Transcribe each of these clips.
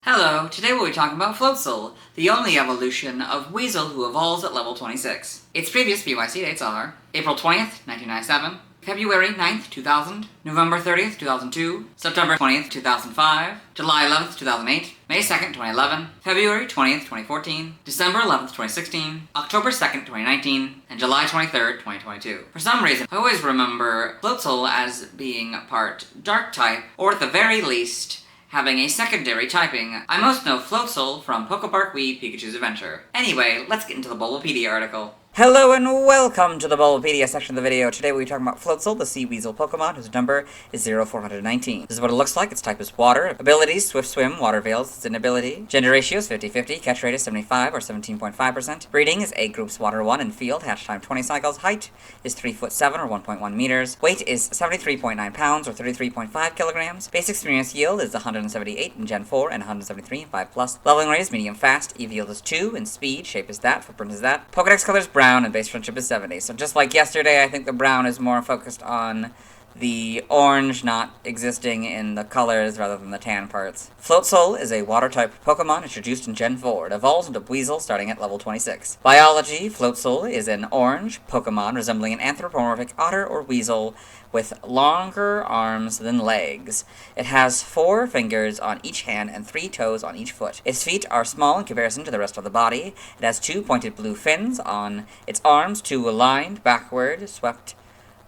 Hello, today we'll be talking about Floatzel, the only evolution of Weasel who evolves at level 26. Its previous BYC dates are April 20th, 1997, February 9th, 2000, November 30th, 2002, September 20th, 2005, July 11th, 2008, May 2nd, 2011, February 20th, 2014, December 11th, 2016, October 2nd, 2019, and July 23rd, 2022. For some reason, I always remember Floatzel as being part Dark type, or at the very least, having a secondary typing. I most know Floatzel from Pokepark Wii Pikachu's Adventure. Anyway, let's get into the Bulbapedia article. Hello and welcome to the Bulbapedia section of the video. Today we'll be talking about Floatzel, the sea weasel Pokemon, whose number is 0419. This is what it looks like. Its type is water. Abilities, Swift Swim, Water Veils, its inability. Gender ratio is 50-50, catch rate is 75 or 17.5%. Breeding is egg groups water 1 in field, hatch time 20 cycles. Height is 3'7" or 1.1 meters. Weight is 73.9 pounds or 33.5 kilograms. Base experience yield is 178 in Gen 4 and 173 in 5+. Leveling rate is medium fast. EV yield is 2 in speed. Shape is that. Footprint is that. Pokedex color is brown and base friendship is 70. So just like yesterday, I think the brown is more focused on the orange not existing in the colors rather than the tan parts. Floatzel is a water-type Pokemon introduced in Gen 4. It evolves into Weasel starting at level 26. Biology, Floatzel is an orange Pokemon resembling an anthropomorphic otter or weasel with longer arms than legs. It has 4 fingers on each hand and 3 toes on each foot. Its feet are small in comparison to the rest of the body. It has 2 pointed blue fins on its arms, 2 aligned, backward, swept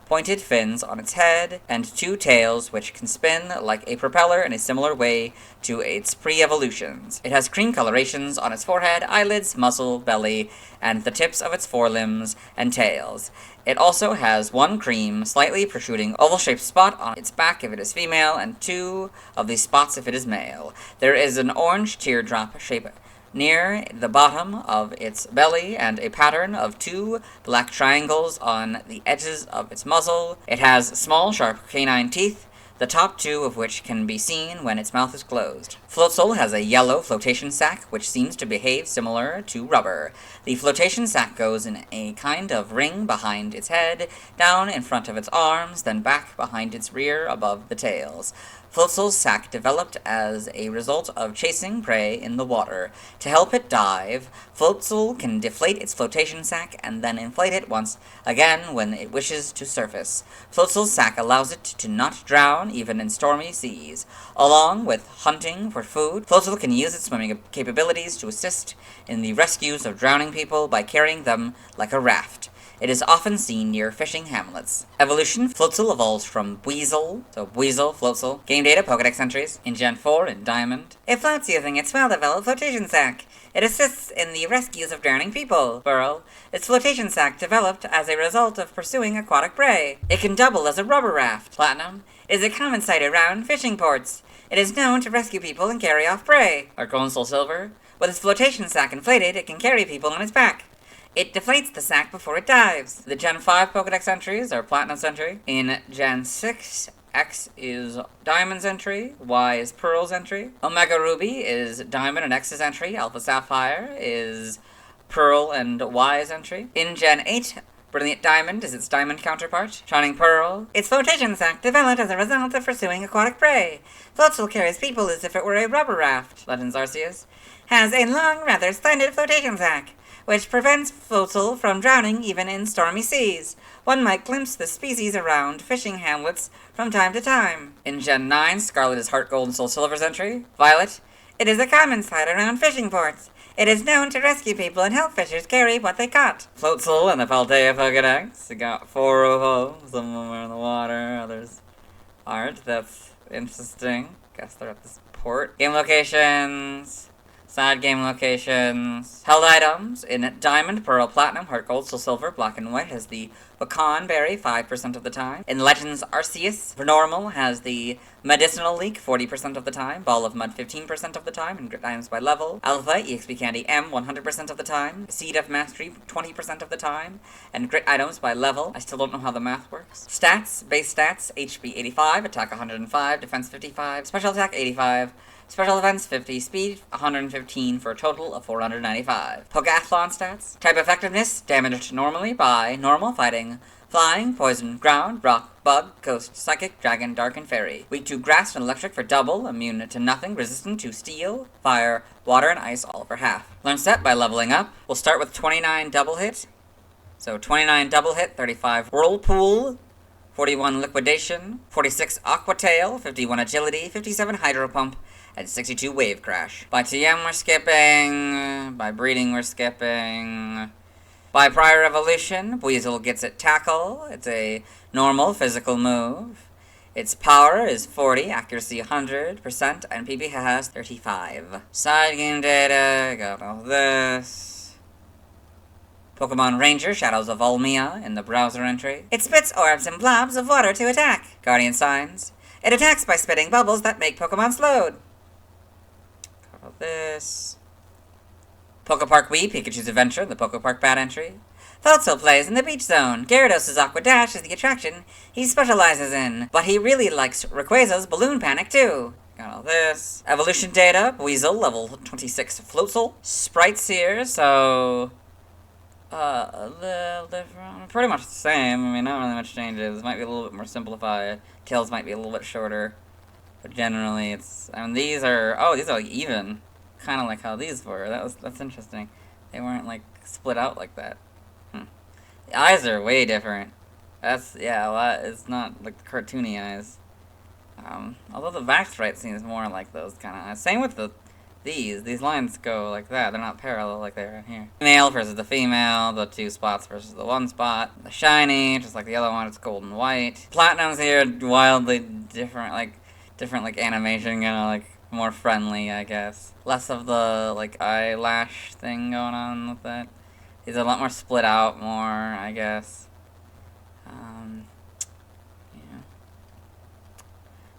pointed fins on its head, and 2 tails which can spin like a propeller in a similar way to its pre-evolutions. It has cream colorations on its forehead, eyelids, muzzle, belly, and the tips of its forelimbs and tails. It also has 1 cream, slightly protruding oval-shaped spot on its back if it is female, and 2 of these spots if it is male. There is an orange teardrop shape near the bottom of its belly, and a pattern of 2 black triangles on the edges of its muzzle. It has small, sharp canine teeth, the top 2 of which can be seen when its mouth is closed. Floatzel has a yellow flotation sac, which seems to behave similar to rubber. The flotation sac goes in a kind of ring behind its head, down in front of its arms, then back behind its rear above the tails. Floatzel's sac developed as a result of chasing prey in the water. To help it dive, Floatzel can deflate its flotation sac and then inflate it once again when it wishes to surface. Floatzel's sac allows it to not drown even in stormy seas. Along with hunting for food, Floatzel can use its swimming capabilities to assist in the rescues of drowning people by carrying them like a raft. It is often seen near fishing hamlets. Evolution, Floatzel evolves from Weasel, so Weasel, Floatzel. Game data, Pokedex entries, in Gen 4 in Diamond. It floats using its well-developed flotation sac. It assists in the rescues of drowning people. Burl. Its flotation sac developed as a result of pursuing aquatic prey. It can double as a rubber raft. Platinum. It is a common sight around fishing ports. It is known to rescue people and carry off prey. Arconsol Silver. With its flotation sac inflated, it can carry people on its back. It deflates the sac before it dives. The Gen 5 Pokedex entries are Platinum's entry. In Gen 6, X is Diamond's entry, Y is Pearl's entry. Omega Ruby is Diamond and X's entry. Alpha Sapphire is Pearl and Y's entry. In Gen 8, Brilliant Diamond is its Diamond counterpart. Shining Pearl. Its flotation sac developed as a result of pursuing aquatic prey. Floatzel carries people as if it were a rubber raft. Legends Arceus has a long, rather splendid flotation sac, which prevents Floatzel from drowning even in stormy seas. One might glimpse the species around fishing hamlets from time to time. In Gen 9, Scarlet is Heart Gold and Soul Silver's entry. Violet. It is a common sight around fishing ports. It is known to rescue people and help fishers carry what they caught. Floatzel and the Paldea Pokedex. We got 4 of them. Some of them are in the water, others aren't. That's interesting. Guess they're at this port. Game locations. Side game locations. Held items. In Diamond, Pearl, Platinum, Heart Gold, Soul Silver, Black and White has the Pecan Berry 5% of the time. In Legends Arceus, for normal has the Medicinal Leak 40% of the time, Ball of Mud 15% of the time, and Grit items by level. Alpha, EXP Candy M 100% of the time, Seed of Mastery 20% of the time, and Grit items by level. I still don't know how the math works. Stats, base stats, HP 85, Attack 105, Defense 55, Special Attack 85, Special defense 50, speed 115 for a total of 495. Pokeathlon stats. Type effectiveness, damaged normally by normal fighting, flying, poison, ground, rock, bug, ghost, psychic, dragon, dark, and fairy. Weak to grass and electric for double, immune to nothing, resistant to steel, fire, water, and ice all for half. Learn set by leveling up. We'll start with 29 double hit. So 29 double hit, 35 whirlpool, 41 liquidation, 46 aqua tail, 51 agility, 57 hydro pump, and 62 wave crash. By TM we're skipping, by breeding we're skipping. By prior evolution, Weasel gets it tackle. It's a normal physical move. Its power is 40, accuracy 100%, and PP has 35. Side game data, got all this. Pokemon Ranger, Shadows of Olmia, in the browser entry. It spits orbs and blobs of water to attack. Guardian Signs. It attacks by spitting bubbles that make Pokemon slowed. Got all this. Pokepark Wii, Pikachu's Adventure, in the Pokepark Bat entry. Floatzel plays in the Beach Zone. Gyarados' Aqua Dash is the attraction he specializes in, but he really likes Rayquaza's Balloon Panic too. Got all this. Evolution data, Weasel, level 26 Floatzel. Sprites here, so a little different. Pretty much the same. I mean, not really much changes. Might be a little bit more simplified. Tails might be a little bit shorter. But generally, it's... I mean, these are... Oh, these are like even. Kind of like how these were. That's interesting. They weren't, like, split out like that. The eyes are way different. That's... Yeah, well, it's not, like, the cartoony eyes. Although the back sprite seems more like those kind of eyes. Same with these lines go like that. They're not parallel like they are here. Male versus the female, the 2 spots versus the 1 spot. The shiny, just like the other one, it's gold and white. Platinums here, wildly different animation, you know, like, more friendly, I guess. Less of the, like, eyelash thing going on with that. These are a lot more split out, more, I guess.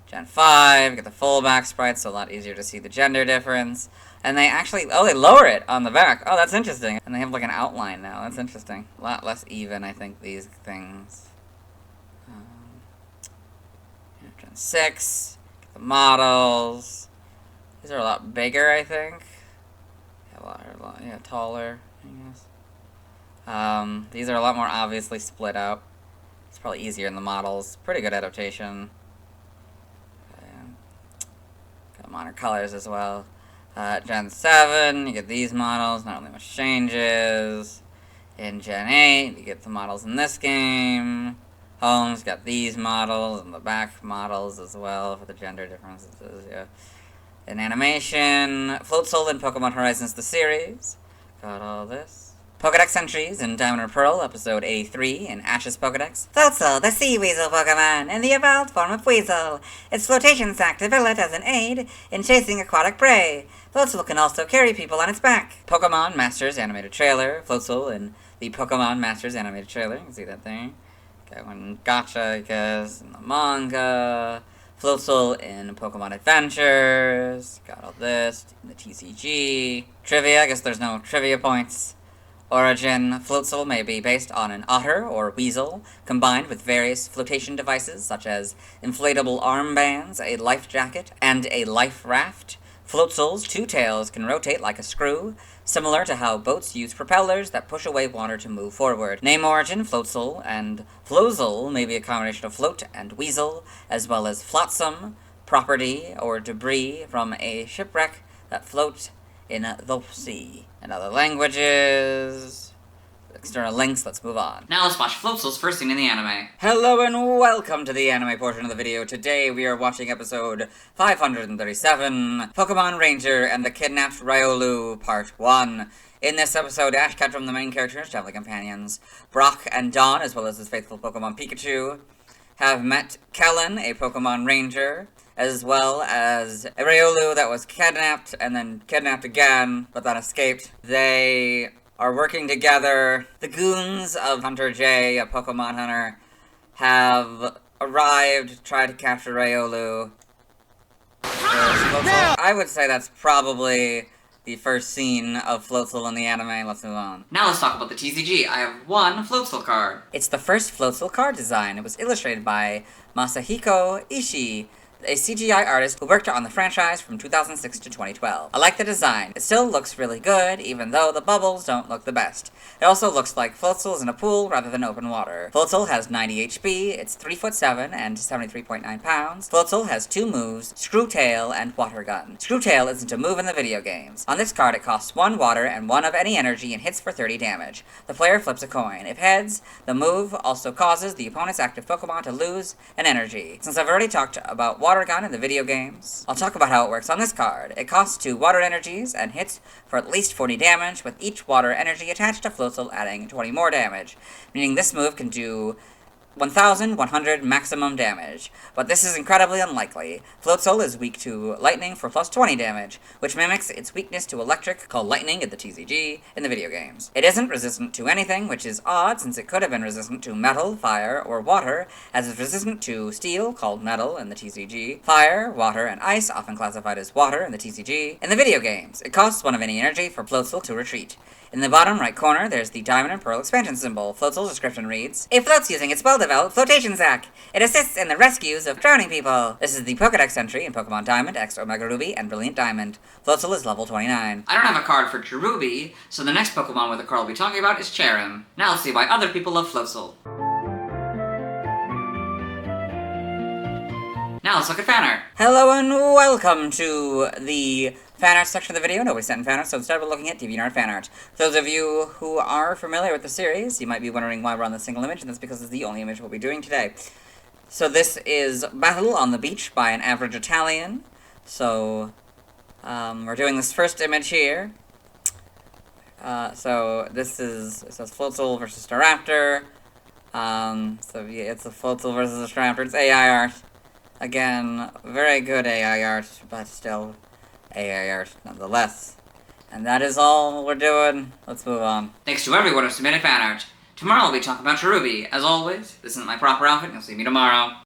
Gen 5, get the full back sprite, so a lot easier to see the gender difference. And they actually, they lower it on the back. Oh, that's interesting. And they have like an outline now, that's interesting. A lot less even, I think, these things. Gen 6, get the models. These are a lot bigger, I think. Yeah, taller, I guess. These are a lot more obviously split out. It's probably easier in the models. Pretty good adaptation. Minor colors as well. Gen 7, you get these models, not really much changes. In Gen 8, you get the models in this game. Home's got these models, and the back models as well for the gender differences, yeah. In animation, Floatzel in Pokemon Horizons the series. Got all this. Pokedex entries in Diamond and Pearl, episode 83, in Ash's Pokedex. Floatzel, the sea weasel Pokemon, in the evolved form of Weasel. Its flotation sac developed as an aid in chasing aquatic prey. Floatzel can also carry people on its back. Pokemon Masters animated trailer. Floatzel in the Pokemon Masters animated trailer. You can see that there. Got one gotcha, I guess, in the manga. Floatzel in Pokemon Adventures. Got all this in the TCG. Trivia, I guess there's no trivia points. Origin, Floatzel may be based on an otter or weasel, combined with various flotation devices such as inflatable armbands, a life jacket, and a life raft. Floatzel's 2 tails can rotate like a screw, similar to how boats use propellers that push away water to move forward. Name origin, Floatzel, and Floatzel may be a combination of float and weasel, as well as flotsam, property or debris from a shipwreck that float in the sea. In other languages, external links, let's move on. Now let's watch Floatzel's first scene in the anime. Hello and welcome to the anime portion of the video. Today we are watching episode 537, Pokemon Ranger and the Kidnapped Riolu, Part 1. In this episode, Ash Ketchum, the main character's traveling companions, Brock and Dawn, as well as his faithful Pokemon Pikachu, have met Kellen, a Pokemon Ranger, as well as a Riolu that was kidnapped, and then kidnapped again, but then escaped. They are working together. The goons of Hunter J, a Pokemon hunter, have arrived, tried to capture Riolu. I would say that's probably the first scene of Floatzel in the anime. Let's move on. Now let's talk about the TCG. I have one Floatzel card. It's the first Floatzel card design. It was illustrated by Masahiko Ishii. a CGI artist who worked on the franchise from 2006 to 2012. I like the design. It still looks really good, even though the bubbles don't look the best. It also looks like Floatzel is in a pool rather than open water. Floatzel has 90 HP, it's 3'7" and 73.9 pounds. Floatzel has 2 moves, Screw Tail and Water Gun. Screw Tail isn't a move in the video games. On this card it costs 1 water and 1 of any energy and hits for 30 damage. The player flips a coin. If heads, the move also causes the opponent's active Pokemon to lose an energy. Since I've already talked about Water Gun in the video games, I'll talk about how it works on this card. It costs 2 water energies and hits for at least 40 damage, with each water energy attached to Floatzel adding 20 more damage, meaning this move can do 1,100 maximum damage, but this is incredibly unlikely. Floatzel is weak to lightning for plus 20 damage, which mimics its weakness to electric, called lightning in the TCG, in the video games. It isn't resistant to anything, which is odd since it could have been resistant to metal, fire, or water, as it's resistant to steel, called metal in the TCG, fire, water, and ice, often classified as water in the TCG, in the video games. It costs 1 of any energy for Floatzel to retreat. In the bottom right corner, there's the Diamond and Pearl expansion symbol. Floatzel's description reads, "It floats using its well-developed flotation sac. It assists in the rescues of drowning people." This is the Pokédex entry in Pokemon Diamond, X Omega Ruby, and Brilliant Diamond. Floatzel is level 29. I don't have a card for Cherubi, so the next Pokemon with a card I'll be talking about is Cherim. Now let's see why other people love Floatzel. Now let's look at fan art. Hello and welcome to the fan art section of the video. Nobody sent in fan art, so instead we're looking at DeviantArt fan art. For those of you who are familiar with the series, you might be wondering why we're on this single image, and that's because it's the only image we'll be doing today. So this is Battle on the Beach by an Average Italian. So, we're doing this first image here. So this is, it says Floatzel versus Staraptor. So yeah, it's a Floatzel versus a Staraptor. It's AI art. Again, very good AI art, but still AI art nonetheless. And that is all we're doing. Let's move on. Thanks to everyone who submitted fan art. Tomorrow we'll be talking about Cherubi. As always, this isn't my proper outfit, you'll see me tomorrow.